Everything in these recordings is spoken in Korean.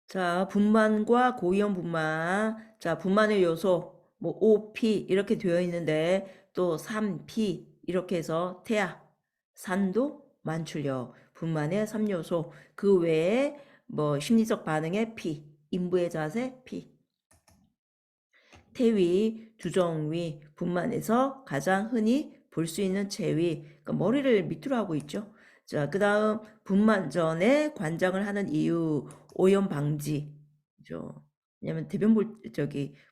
자, 분만과 고이온 분만. 자, 분만의 요소 뭐 OP 이렇게 되어 있는데 또 3P 이렇게 해서 태아, 산도, 만출력, 분만의 3요소. 그 외에 뭐 심리적 반응의 P, 인부의 자세 P. 태위, 주정위, 분만에서 가장 흔히 볼 수 있는 체위, 그러니까 머리를 밑으로 하고 있죠. 자, 그 다음 분만 전에 관장을 하는 이유, 오염 방지. 죠. 왜냐면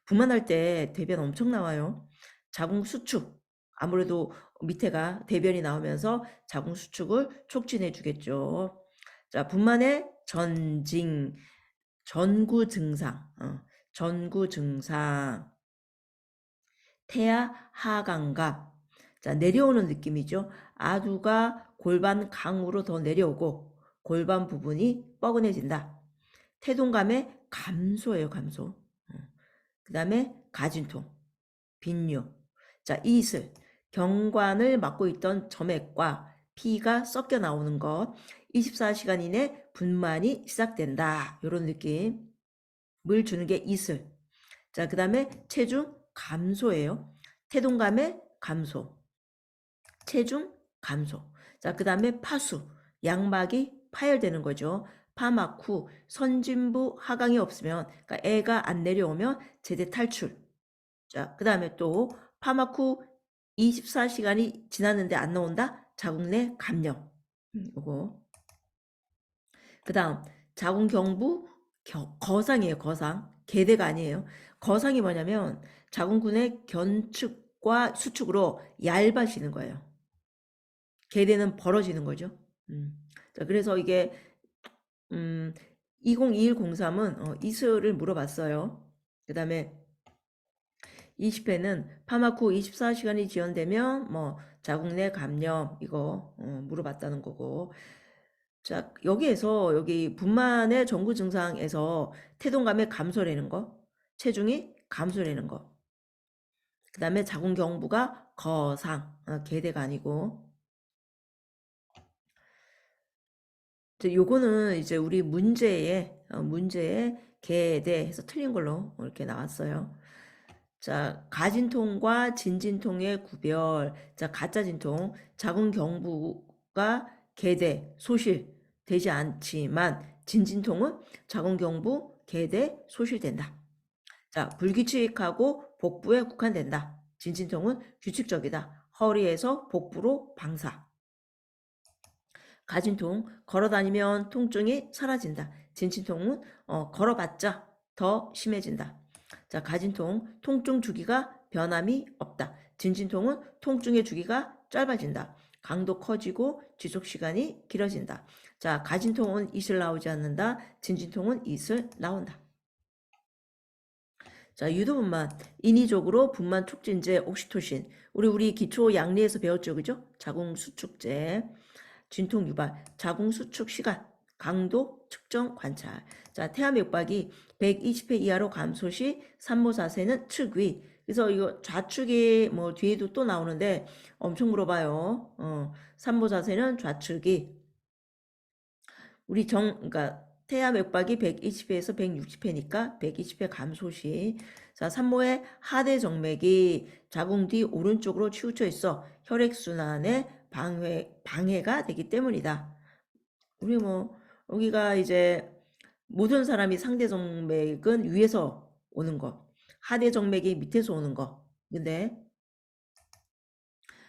분만할 때 대변 엄청 나와요. 자궁 수축. 아무래도 밑에가 대변이 나오면서 자궁 수축을 촉진해 주겠죠. 자, 분만의 전구 증상. 전구 증상. 태아 하강갑. 자, 내려오는 느낌이죠. 아두가 골반 강으로 더 내려오고 골반 부분이 뻐근해진다. 태동감의 감소예요, 감소. 그 다음에 가진통, 빈뇨. 자, 이슬, 경관을 막고 있던 점액과 피가 섞여 나오는 것. 24시간 이내 분만이 시작된다. 이런 느낌. 물 주는 게 이슬. 자, 그 다음에 체중 감소예요. 태동감의 감소. 체중 감소. 자, 그 다음에 파수. 양막이 파열되는 거죠. 파막 후 선진부 하강이 없으면, 그러니까 애가 안 내려오면 제대 탈출. 자, 그 다음에 또 파막 후 24시간이 지났는데 안 나온다? 자궁 내 감염. 요거. 그 다음 자궁 경부 거상이에요. 거상. 계대가 아니에요. 거상이 뭐냐면 자궁근의 견축과 수축으로 얇아지는 거예요. 계대는 벌어지는 거죠. 자, 그래서 이게 202103은 이슬을 물어봤어요. 그 다음에 20회는 파막 후 24시간이 지연되면 뭐 자궁 내 감염 이거 물어봤다는 거고. 자, 여기에서 여기 분만의 전구 증상에서 태동감의 감소라는 거, 체중이 감소라는 거. 그 다음에 자궁 경부가 거상, 계대가 아니고. 요거는 이제 우리 문제에 계대 해서 틀린 걸로 이렇게 나왔어요. 자, 가진통과 진진통의 구별. 자, 가짜 진통. 자궁 경부가 계대, 소실 되지 않지만 진진통은 자궁 경부, 계대, 소실된다. 자, 불규칙하고 복부에 국한된다. 진진통은 규칙적이다. 허리에서 복부로 방사. 가진통, 걸어다니면 통증이 사라진다. 진진통은 걸어봤자 더 심해진다. 자, 가진통, 통증 주기가 변함이 없다. 진진통은 통증의 주기가 짧아진다. 강도 커지고 지속 시간이 길어진다. 자, 가진통은 이슬 나오지 않는다. 진진통은 이슬 나온다. 자, 유두분만, 인위적으로 분만 촉진제 옥시토신. 우리 기초 양리에서 배웠죠, 그죠? 자궁 수축제. 진통 유발, 자궁 수축 시간, 강도 측정 관찰. 자, 태아 맥박이 120회 이하로 감소 시 산모 자세는 측위. 그래서 이거 좌측이 뭐 뒤에도 또 나오는데 엄청 물어봐요. 산모 자세는 좌측이. 그러니까 태아 맥박이 120회에서 160회니까 120회 감소 시. 자, 산모의 하대 정맥이 자궁 뒤 오른쪽으로 치우쳐 있어 혈액순환에 방해가 되기 때문이다. 우리 뭐 여기가 이제 모든 사람이 상대 정맥은 위에서 오는 거, 하대 정맥이 밑에서 오는 거. 근데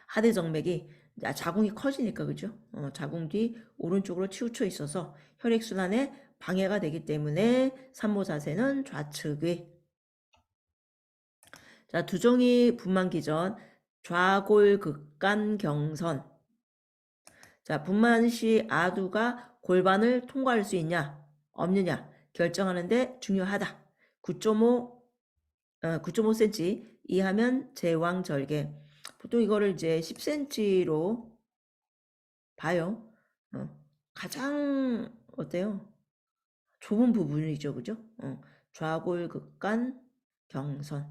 하대 정맥이 자궁이 커지니까 그죠? 자궁 뒤 오른쪽으로 치우쳐 있어서 혈액 순환에 방해가 되기 때문에 산모 자세는 좌측의. 자, 두종이 분만 기전 좌골극간 경선. 자, 분만 시 아두가 골반을 통과할 수 있냐, 없느냐 결정하는데 중요하다. 9.5cm 이하면 제왕절개. 보통 이거를 이제 10cm로 봐요. 가장 어때요? 좁은 부분이죠, 그죠? 좌골극간 경선.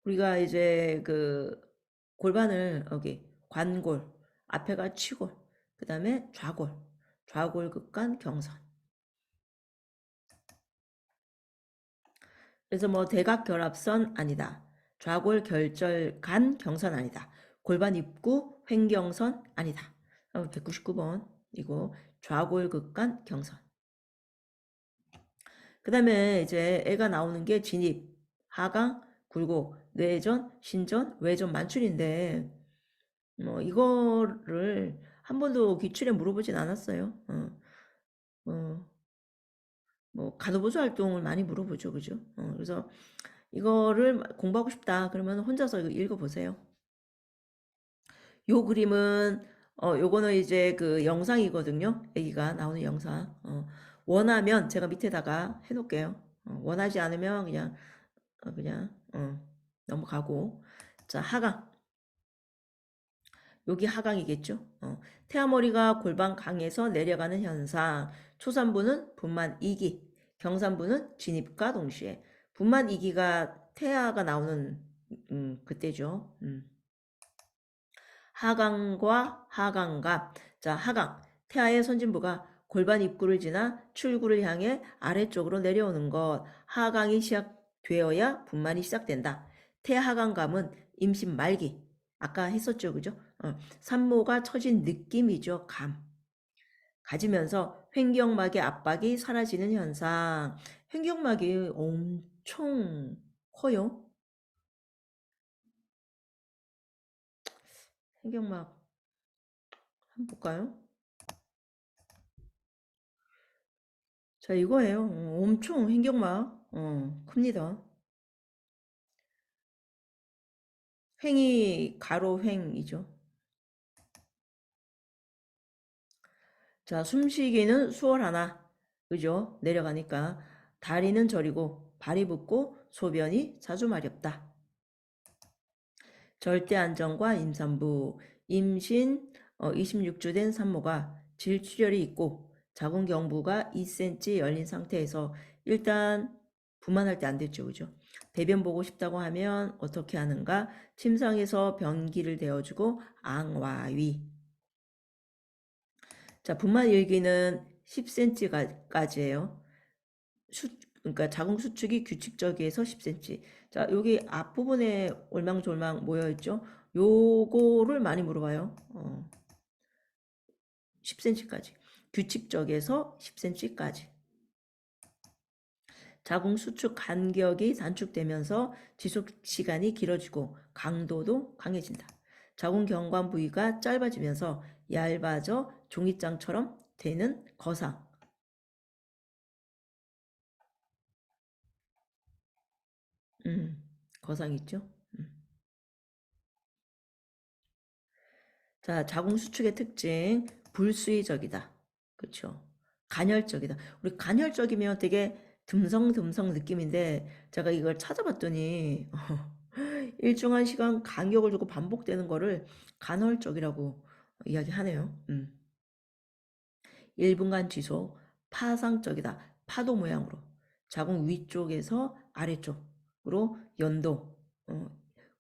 우리가 이제 그 골반을 여기 관골, 앞에가 치골, 그 다음에 좌골. 좌골극간 경선. 그래서 뭐 대각결합선 아니다. 좌골결절간 경선 아니다. 골반 입구 횡경선 아니다. 199번 이거 좌골극간 경선. 그 다음에 이제 애가 나오는 게 진입, 하강, 굴곡, 뇌전, 신전, 외전, 만출인데 뭐 이거를 한 번도 기출에 물어보진 않았어요. 뭐 간호보조 활동을 많이 물어보죠, 그죠? 그래서 이거를 공부하고 싶다 그러면 혼자서 이거 읽어보세요. 요 그림은 요거는 이제 그 영상이거든요. 애기가 나오는 영상. 원하면 제가 밑에다가 해놓을게요. 원하지 않으면 그냥 넘어가고. 자, 하강. 여기 하강이겠죠. 태아머리가 골반 강에서 내려가는 현상. 초산부는 분만 2기, 경산부는 진입과 동시에. 분만 2기가 태아가 나오는 그때죠. 하강과 하강갑. 자, 하강. 태아의 선진부가 골반 입구를 지나 출구를 향해 아래쪽으로 내려오는 것. 하강이 시작되어야 분만이 시작된다. 태하강감은 임신 말기. 아까 했었죠, 그죠? 산모가 처진 느낌이죠, 감. 가지면서 횡격막의 압박이 사라지는 현상. 횡격막이 엄청 커요. 횡격막 한번 볼까요? 자, 이거예요. 엄청 횡격막 큽니다. 횡이 가로 횡이죠. 자, 숨쉬기는 수월하나, 그죠? 내려가니까 다리는 저리고 발이 붓고 소변이 자주 마렵다. 절대 안정과 임산부, 임신 26주 된 산모가 질출혈이 있고 자궁경부가 2cm 열린 상태에서 일단 부만할 때 안 됐죠, 그죠? 배변 보고 싶다고 하면 어떻게 하는가? 침상에서 변기를 대어주고 앙와위. 자, 분만 일기는 10cm까지예요. 그러니까 자궁 수축이 규칙적이어서 10cm. 자, 여기 앞부분에 올망졸망 모여있죠? 요거를 많이 물어봐요. 10cm까지. 규칙적에서 10cm까지. 자궁 수축 간격이 단축되면서 지속 시간이 길어지고 강도도 강해진다. 자궁 경관 부위가 짧아지면서 얇아져 종이장처럼 되는 거상. 거상 있죠? 자, 자궁 수축의 특징, 불수의적이다. 그렇죠? 간헐적이다. 우리 간헐적이면 되게 듬성듬성 느낌인데 제가 이걸 찾아봤더니 일정한 시간 간격을 두고 반복되는 거를 간헐적이라고 이야기하네요. 1분간 지속, 파상적이다. 파도 모양으로. 자궁 위쪽에서 아래쪽으로 연도,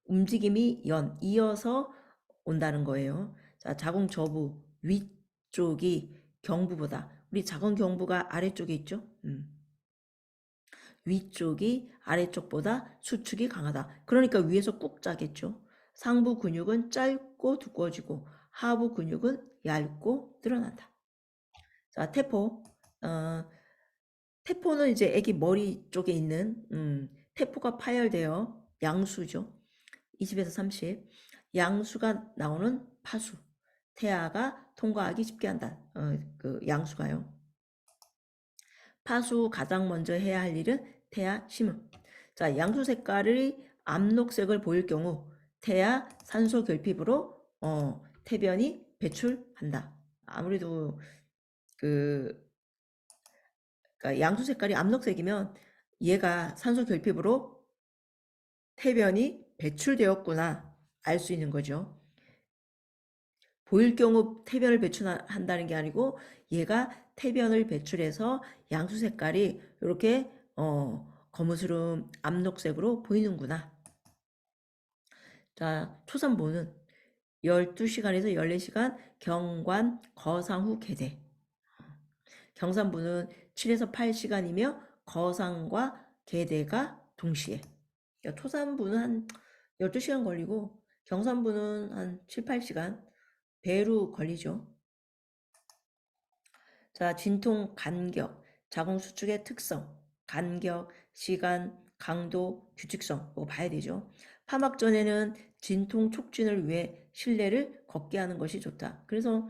움직임이 이어서 온다는 거예요. 자, 자궁 저부, 위쪽이 경부보다, 우리 자궁 경부가 아래쪽에 있죠? 위쪽이 아래쪽보다 수축이 강하다. 그러니까 위에서 꾹 짜겠죠. 상부 근육은 짧고 두꺼워지고 하부 근육은 얇고 늘어난다. 자, 태포. 태포는 이제 아기 머리 쪽에 있는 태포가 파열되어 양수죠. 20에서 30. 양수가 나오는 파수. 태아가 통과하기 쉽게 한다. 그 양수가요. 파수 가장 먼저 해야 할 일은 태아 심음. 자, 양수 색깔이 암록색을 보일 경우 태아 산소 결핍으로 태변이 배출한다. 아무래도 그 그러니까 양수 색깔이 암록색이면 얘가 산소 결핍으로 태변이 배출되었구나 알 수 있는 거죠. 보일 경우 태변을 배출한다는 게 아니고 얘가 태변을 배출해서 양수 색깔이 이렇게 거무스름 암록색으로 보이는구나. 자, 초산보는 12시간에서 14시간 경관 거상 후 개대. 경산부는 7에서 8시간이며 거상과 계대가 동시에. 그러니까 토산부는 한 12시간 걸리고 경산부는 한 7, 8시간 배로 걸리죠. 자, 진통 간격, 자궁 수축의 특성, 간격, 시간, 강도, 규칙성 뭐 봐야 되죠. 파막 전에는 진통 촉진을 위해 실내를 걷게 하는 것이 좋다. 그래서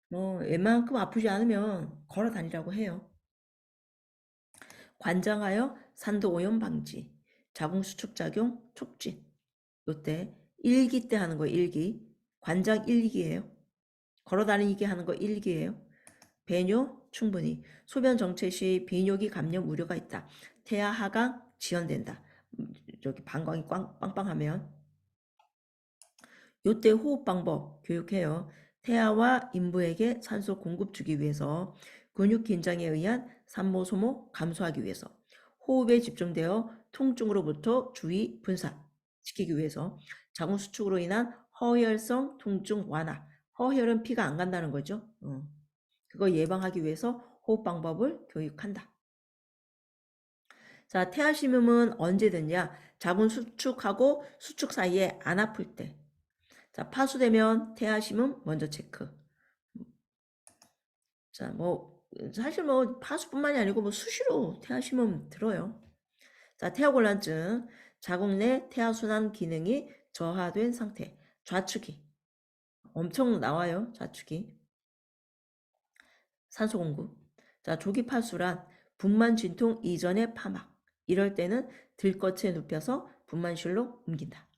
뭐 웬만큼 아프지 않으면 걸어 다니라고 해요. 관장하여 산도 오염 방지, 자궁 수축 작용 촉진. 요때 일기 때 하는 거 일기. 관장 일기예요. 걸어 다니게 하는 거 일기예요. 배뇨 충분히. 소변 정체 시 비뇨기 감염 우려가 있다. 태아 하강 지연된다. 저기 방광이 빵빵하면. 요때 호흡 방법 교육해요. 태아와 인부에게 산소 공급 주기 위해서, 근육 긴장에 의한 산모 소모 감소하기 위해서, 호흡에 집중되어 통증으로부터 주의 분산시키기 위해서, 자궁 수축으로 인한 허혈성 통증 완화. 허혈은 피가 안 간다는 거죠. 그거 예방하기 위해서 호흡 방법을 교육한다. 자, 태아 심음은 언제 듣냐? 자궁 수축하고 수축 사이에 안 아플 때. 자, 파수되면 태아 심음 먼저 체크. 자, 뭐 사실 뭐 파수뿐만이 아니고 뭐 수시로 태아 심음 들어요. 자, 태아곤란증. 자궁 내 태아 순환 기능이 저하된 상태. 좌축이. 엄청 나와요. 좌축이. 산소 공급. 자, 조기 파수란 분만 진통 이전의 파막. 이럴 때는 들것에 눕혀서 분만실로 옮긴다.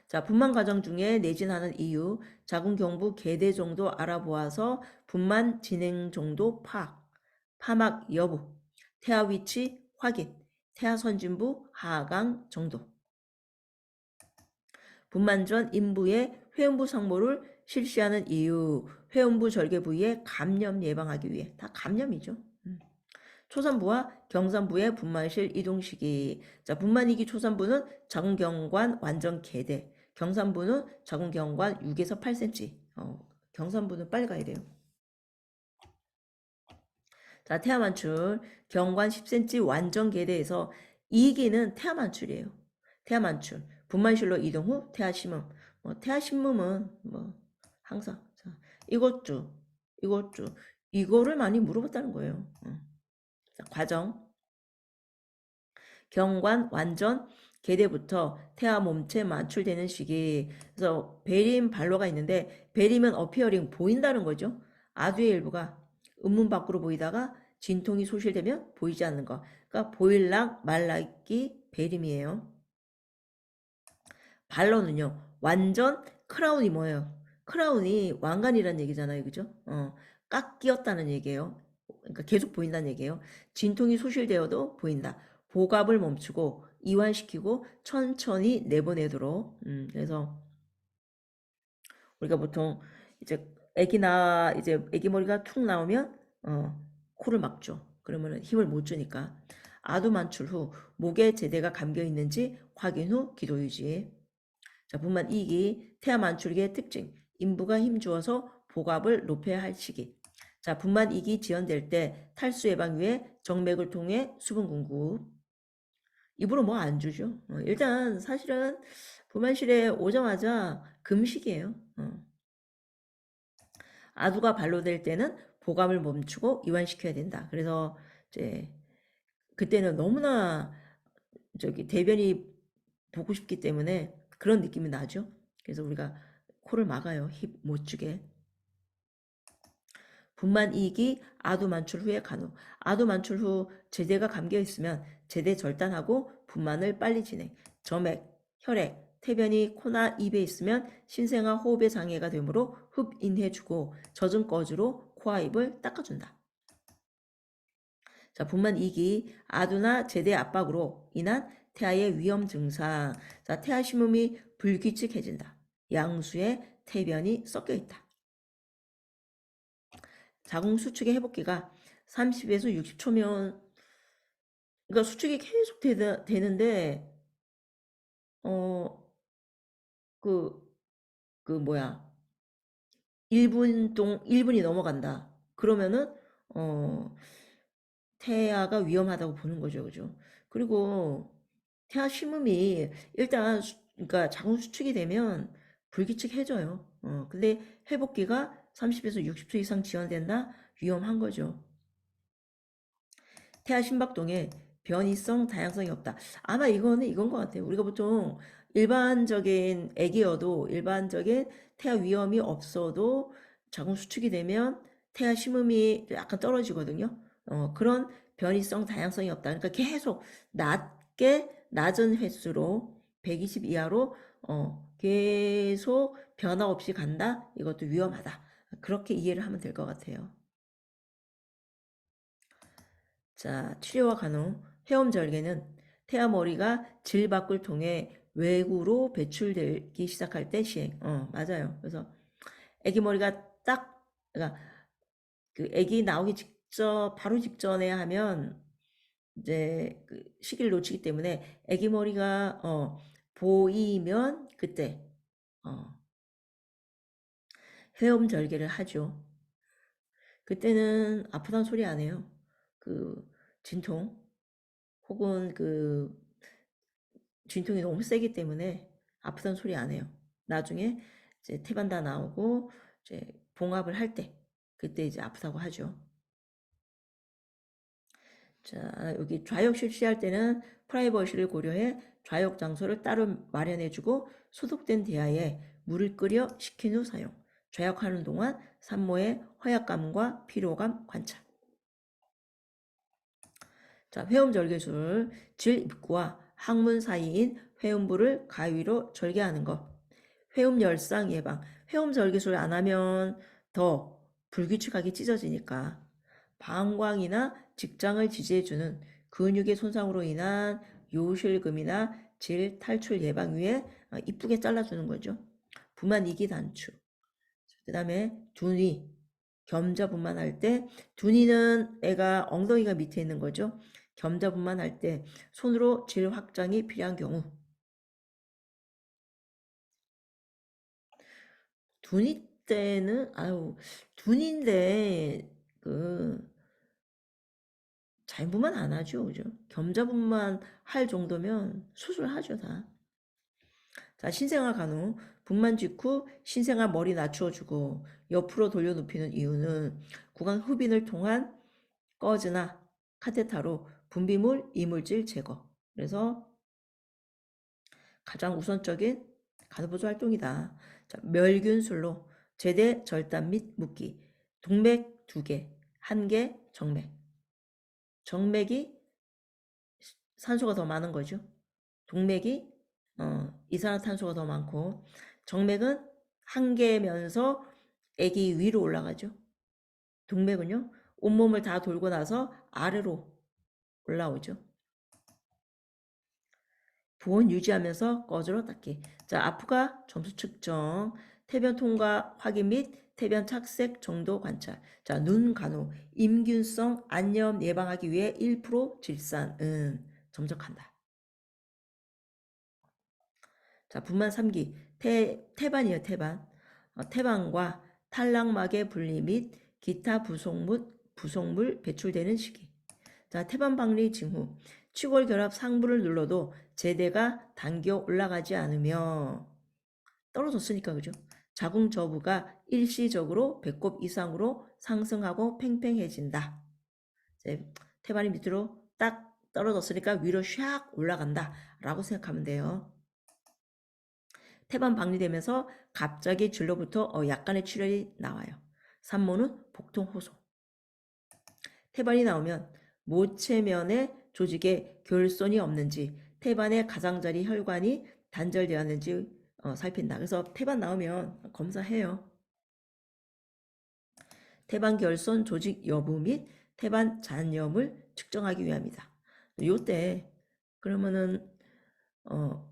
자, 분만 과정 중에 내진하는 이유, 자궁 경부 계대 정도 알아보아서 분만 진행 정도 파악, 파막 여부, 태아 위치 확인, 태아 선진부 하강 정도. 분만 전 인부의 회음부 상모를 실시하는 이유, 회음부 절개 부위의 감염 예방하기 위해. 다 감염이죠. 초산부와 경산부의 분만실 이동 시기. 자, 분만이기 초산부는 자궁경관 완전 개대. 경산부는 자궁경관 6에서 8cm. 경산부는 빨리 가야 돼요. 자, 태아만출. 경관 10cm 완전 개대에서 2기는 태아만출이에요. 태아만출. 분만실로 이동 후 태아심음. 태아심음은 뭐 항상 자, 이것주 이거를 많이 물어봤다는 거예요. 자, 과정. 경관 완전 개대부터 태아 몸체 마출되는 시기. 그래서 베림 발로가 있는데 베림은 어피어링 보인다는 거죠. 아두의 일부가 음문 밖으로 보이다가 진통이 소실되면 보이지 않는 거. 그러니까 보일락 말락이 베림이에요. 발로는요. 완전 크라운이 뭐예요? 크라운이 왕관이라는 얘기잖아요. 그죠? 깍 끼었다는 얘기예요. 그러니까 계속 보인다는 얘기예요. 진통이 소실되어도 보인다. 복압을 멈추고 이완시키고 천천히 내보내도록. 그래서 우리가 보통 이제 이제 애기 머리가 툭 나오면 코를 막죠. 그러면 힘을 못 주니까. 아두 만출 후 목에 제대가 감겨 있는지 확인 후 기도 유지. 자, 분만 2기 태아 만출기의 특징. 인부가 힘주어서 복압을 높여야 할 시기. 자, 분만 2기 지연될 때 탈수 예방 위해 정맥을 통해 수분 공급. 입으로 뭐 안 주죠. 일단 사실은 분만실에 오자마자 금식이에요. 아두가 발로될 때는 복압을 멈추고 이완시켜야 된다. 그래서 이제 그때는 너무나 저기 대변이 보고 싶기 때문에 그런 느낌이 나죠. 그래서 우리가 코를 막아요. 힙 못 주게. 분만 2기 아두 만출 후에 간호. 아두 만출 후 제대가 감겨 있으면 제대 절단하고 분만을 빨리 진행. 점액, 혈액, 태변이 코나 입에 있으면 신생아 호흡에 장애가 되므로 흡인해주고 젖은 꺼주로 코와 입을 닦아준다. 자, 분만 2기 아두나 제대 압박으로 인한 태아의 위험 증상. 자, 태아 심음이 불규칙해진다. 양수에 태변이 섞여 있다. 자궁 수축의 회복기가 30에서 60초면, 그러니까 수축이 계속 되는데, 어, 그, 그 뭐야, 1분이 넘어간다. 그러면은, 태아가 위험하다고 보는 거죠. 그죠? 그리고 태아 심음이 일단 그러니까 자궁 수축이 되면 불규칙해져요. 근데 회복기가 30에서 60초 이상 지연된다? 위험한 거죠. 태아 심박동에 변이성, 다양성이 없다. 아마 이거는 이건 것 같아요. 우리가 보통 일반적인 애기여도 일반적인 태아 위험이 없어도 자궁 수축이 되면 태아 심음이 약간 떨어지거든요. 그런 변이성, 다양성이 없다. 그러니까 계속 낮은 횟수로 120 이하로 계속 변화 없이 간다. 이것도 위험하다. 그렇게 이해를 하면 될 것 같아요. 자, 치료와 간호. 헤엄절개는 태아 머리가 질 밖을 통해 외구로 배출되기 시작할 때 시행. 맞아요. 그래서 아기 머리가 딱, 그러니까 그 아기 나오기 직전, 바로 직전에 하면 이제 그 시기를 놓치기 때문에 아기 머리가 보이면 그때 어, 헤엄절개를 하죠. 그때는 아프다는 소리 안 해요. 그 진통 혹은 그 진통이 너무 세기 때문에 아프다는 소리 안 해요. 나중에 이제 태반 다 나오고 이제 봉합을 할 때 그때 이제 아프다고 하죠. 자, 여기 좌욕 실시할 때는 프라이버시를 고려해 좌욕 장소를 따로 마련해주고 소독된 대야에 물을 끓여 식힌 후 사용. 좌욕하는 동안 산모의 허약감과 피로감 관찰. 자, 회음절개술, 질 입구와 항문 사이인 회음부를 가위로 절개하는 것. 회음열상 예방. 회음절개술 안 하면 더 불규칙하게 찢어지니까 방광이나 직장을 지지해주는 근육의 손상으로 인한 요실금이나 질 탈출 예방 위에 이쁘게 잘라주는 거죠. 부만 이기 단추. 그 다음에 두니. 겸자분만 할 때 두니는 애가 엉덩이가 밑에 있는 거죠. 겸자분만 할 때 손으로 질 확장이 필요한 경우 두니 때는 두니인데 그 자연분만 안 하죠. 그죠? 겸자분만 할 정도면 수술하죠 다. 자, 신생아 간호. 분만 직후 신생아 머리 낮추어주고 옆으로 돌려 눕히는 이유는 구강 흡인을 통한 꺼즈나 카테타로 분비물, 이물질 제거. 그래서 가장 우선적인 간호보조 활동이다. 자, 멸균술로 제대 절단 및 묶기. 동맥 2개, 1개 정맥. 정맥이 산소가 더 많은 거죠. 동맥이 이산화탄소가 더 많고 정맥은 한 개면서 액이 위로 올라가죠. 동맥은요. 온몸을 다 돌고 나서 아래로 올라오죠. 보온 유지하면서 꺼즈로 닦기. 자, 아프가 점수 측정, 태변 통과 확인 및 태변 착색 정도 관찰. 자, 눈 간호, 임균성 안염 예방하기 위해 1% 질산은 점적한다. 자, 분만 3기, 태반이에요, 태반. 태반과 탈락막의 분리 및 기타 부속물 배출되는 시기. 자, 태반 박리 징후. 치골 결합 상부를 눌러도 제대가 당겨 올라가지 않으며 떨어졌으니까 그죠? 자궁 저부가 일시적으로 배꼽 이상으로 상승하고 팽팽해진다. 이제 태반이 밑으로 딱 떨어졌으니까 위로 샥 올라간다 라고 생각하면 돼요. 태반 박리되면서 갑자기 질로부터 약간의 출혈이 나와요. 산모는 복통 호소. 태반이 나오면 모체면의 조직에 결손이 없는지 태반의 가장자리 혈관이 단절되었는지 살핀다. 그래서 태반 나오면 검사해요. 태반 결손 조직 여부 및 태반 잔염을 측정하기 위함이다. 요때 그러면은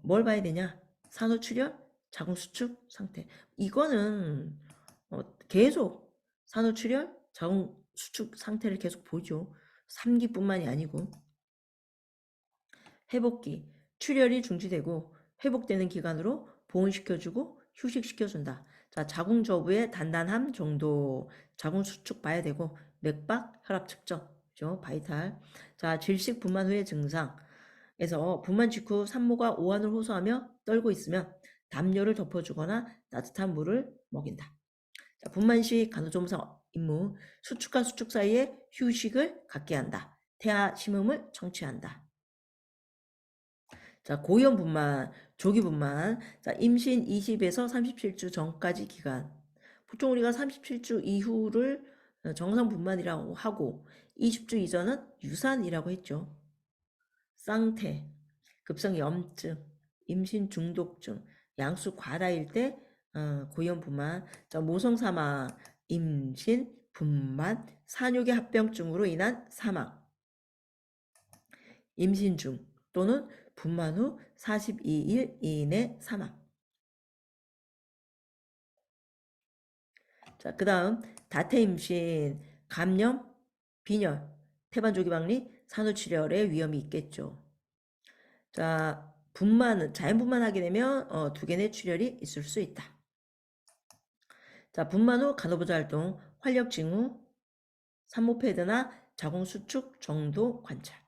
뭘 봐야 되냐? 산후출혈, 자궁수축 상태. 이거는 계속 산후출혈, 자궁수축 상태를 계속 보죠. 3기뿐만이 아니고 회복기, 출혈이 중지되고 회복되는 기간으로 보온시켜주고 휴식시켜준다. 자, 자궁 저부의 단단함 정도, 자궁 수축 봐야 되고 맥박, 혈압 측정, 그죠? 바이탈. 자, 질식 분만 후의 증상에서 분만 직후 산모가 오한을 호소하며 떨고 있으면 담요를 덮어주거나 따뜻한 물을 먹인다. 자, 분만 시 간호조무사 임무, 수축과 수축 사이에 휴식을 갖게 한다. 태아 심음을 청취한다. 자, 고위험 분만, 조기 분만. 자, 임신 20에서 37주 전까지 기간. 보통 우리가 37주 이후를 정상 분만이라고 하고 20주 이전은 유산이라고 했죠. 쌍태, 급성 염증, 임신 중독증, 양수 과다일 때 고위험 분만. 자, 모성 사망, 임신, 분만, 산욕의 합병증으로 인한 사망. 임신 중 또는 분만 후 42일 이내 사망. 자, 그 다음 다태 임신, 감염, 빈혈, 태반조기박리, 산후출혈의 위험이 있겠죠. 자, 자연 분만하게 되면 두 개 내 출혈이 있을 수 있다. 자, 분만 후 간호보조 활동, 활력 징후, 산모 패드나 자궁 수축 정도 관찰.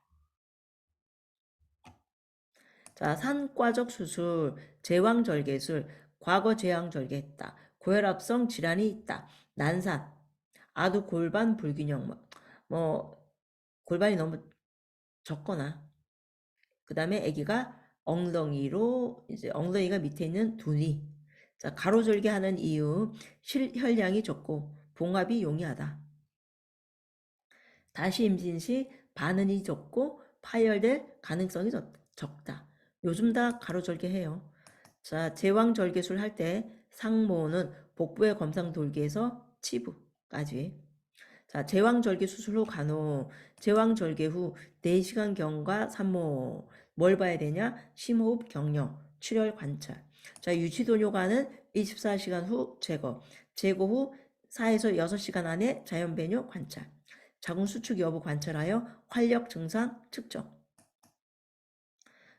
자, 산과적 수술, 제왕절개술, 과거 제왕절개했다. 고혈압성 질환이 있다. 난산, 아두 골반 불균형, 골반이 너무 적거나, 그 다음에 아기가 엉덩이가 밑에 있는 두니. 자, 가로절개하는 이유, 실혈량이 적고 봉합이 용이하다. 다시 임신 시 반응이 적고 파열될 가능성이 적다. 요즘 다 가로절개해요. 자, 제왕절개술 할 때 상모는 복부의 검상 돌기에서 치부까지. 자, 제왕절개 수술 후 간호, 제왕절개 후 4시간 경과 산모. 뭘 봐야 되냐? 심호흡 경영, 출혈 관찰. 자, 유치도뇨가는 24시간 후 제거, 제거 후 4에서 6시간 안에 자연배뇨 관찰. 자궁 수축 여부 관찰하여 활력 증상 측정.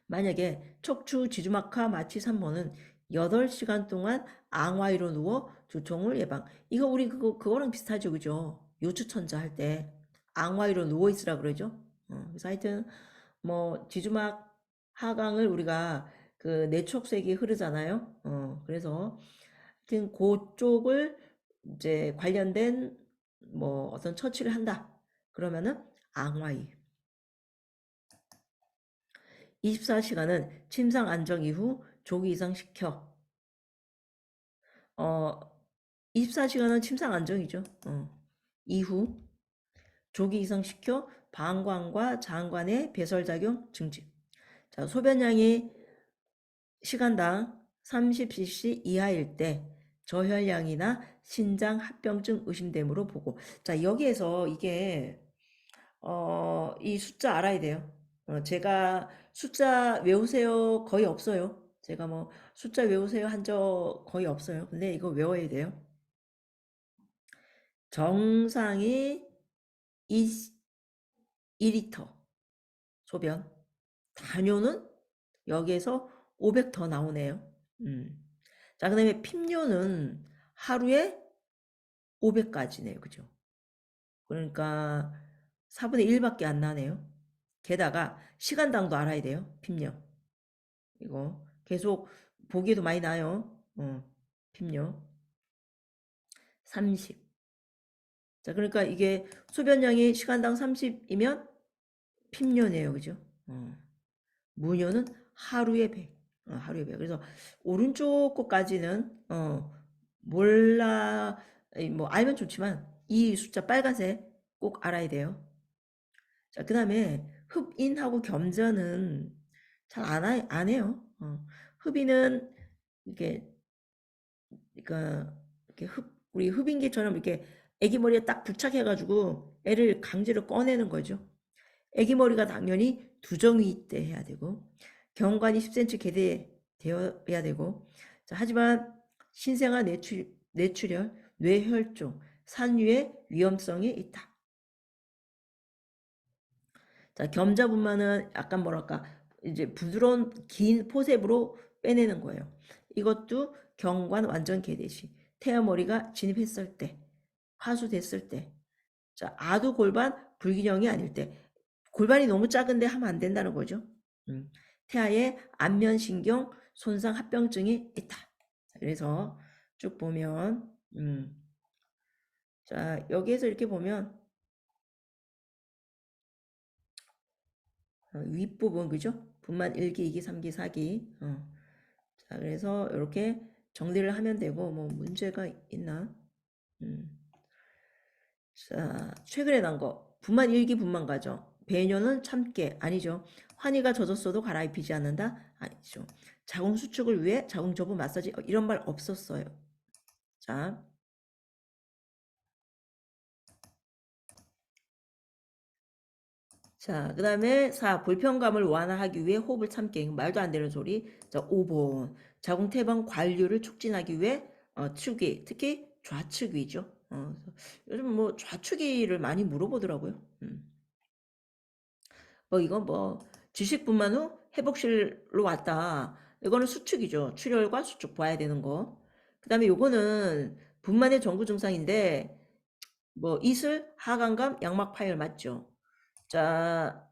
만약에 척추 지주막하 마취 산모는 8시간 동안 앙와이로 누워 두통을 예방. 이거 우리 그거랑 비슷하죠, 그죠? 요추천자 할 때 앙와이로 누워 있으라 그러죠. 그래서 하여튼 뭐 지주막 하강을 우리가 그 내촉색이 흐르잖아요. 그래서 하여튼 그쪽을 이제 관련된 뭐 어떤 처치를 한다. 그러면은 앙와이. 24시간은 침상 안정 이후 조기 이상시켜. 24시간은 침상 안정이죠. 이후 조기 이상시켜 방광과 장관의 배설작용 증진. 자, 소변량이 시간당 30cc 이하일 때 저혈량이나 신장 합병증 의심됨으로 보고. 자, 여기에서 이게 이 숫자 알아야 돼요. 제가 숫자 외우세요 거의 없어요. 제가 뭐 숫자 외우세요 한 적 거의 없어요. 근데 이거 외워야 돼요. 정상이 2리터 소변. 단뇨는 여기에서 500 더 나오네요. 자, 그 다음에 핍뇨는 하루에 500까지네요. 그죠? 그러니까 4분의 1밖에 안 나네요. 게다가 시간당도 알아야 돼요. 핍뇨. 이거 계속 보기에도 많이 나요. 핍뇨. 30. 자, 그러니까 이게 소변량이 시간당 30이면 핍뇨네요. 그죠? 무뇨는 하루에 100. 하루에 100. 그래서 오른쪽 것까지는 몰라 뭐 알면 좋지만 이 숫자 빨간색 꼭 알아야 돼요. 자, 그 다음에 흡인하고 겸전은 잘 안 해요. 흡인은 이렇게, 그러니까 우리 흡인기처럼 이렇게 애기 머리에 딱 부착해가지고 애를 강제로 꺼내는 거죠. 애기 머리가 당연히 두정이 때 해야 되고, 경관이 10cm 개대되어야 되고, 자, 하지만 신생아 뇌출혈, 뇌혈종, 산유의 위험성이 있다. 자, 겸자분만은 약간 뭐랄까 이제 부드러운 긴 포셉으로 빼내는 거예요. 이것도 경관 완전 개대 시 태아 머리가 진입했을 때, 하수됐을 때. 자, 아두 골반 불균형이 아닐 때. 골반이 너무 작은데 하면 안 된다는 거죠. 태아의 안면신경 손상 합병증이 있다. 그래서 쭉 보면 자, 여기에서 이렇게 보면 윗부분 그죠? 분만 1기, 2기, 3기, 4기. 자, 그래서 이렇게 정리를 하면 되고 뭐 문제가 있나? 자, 최근에 난 거. 분만 1기 분만 가죠. 배뇨는 참깨 아니죠. 환희가 젖었어도 갈아입히지 않는다? 아니죠. 자궁 수축을 위해 자궁 저부 마사지 이런 말 없었어요. 자, 자, 그 다음에 4. 불편감을 완화하기 위해 호흡을 참게. 말도 안 되는 소리. 자, 5번. 자궁 태방 관류를 촉진하기 위해 축위, 특히 좌축위죠. 요즘 뭐 좌축위를 많이 물어보더라고요. 뭐 이건 뭐 지식분만 후 회복실로 왔다. 이거는 수축이죠. 출혈과 수축 봐야 되는 거. 그 다음에 요거는 분만의 전구 증상인데 뭐 이슬, 하강감, 양막 파열 맞죠. 자,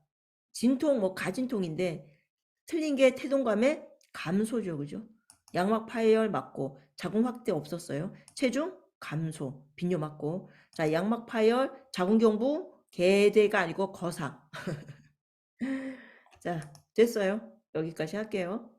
진통 뭐 가진통인데 틀린 게 태동감의 감소죠. 그죠? 양막 파열 맞고 자궁 확대 없었어요. 체중 감소, 빈뇨 맞고. 자, 양막 파열, 자궁 경부 개대가 아니고 거상. 자, 됐어요. 여기까지 할게요.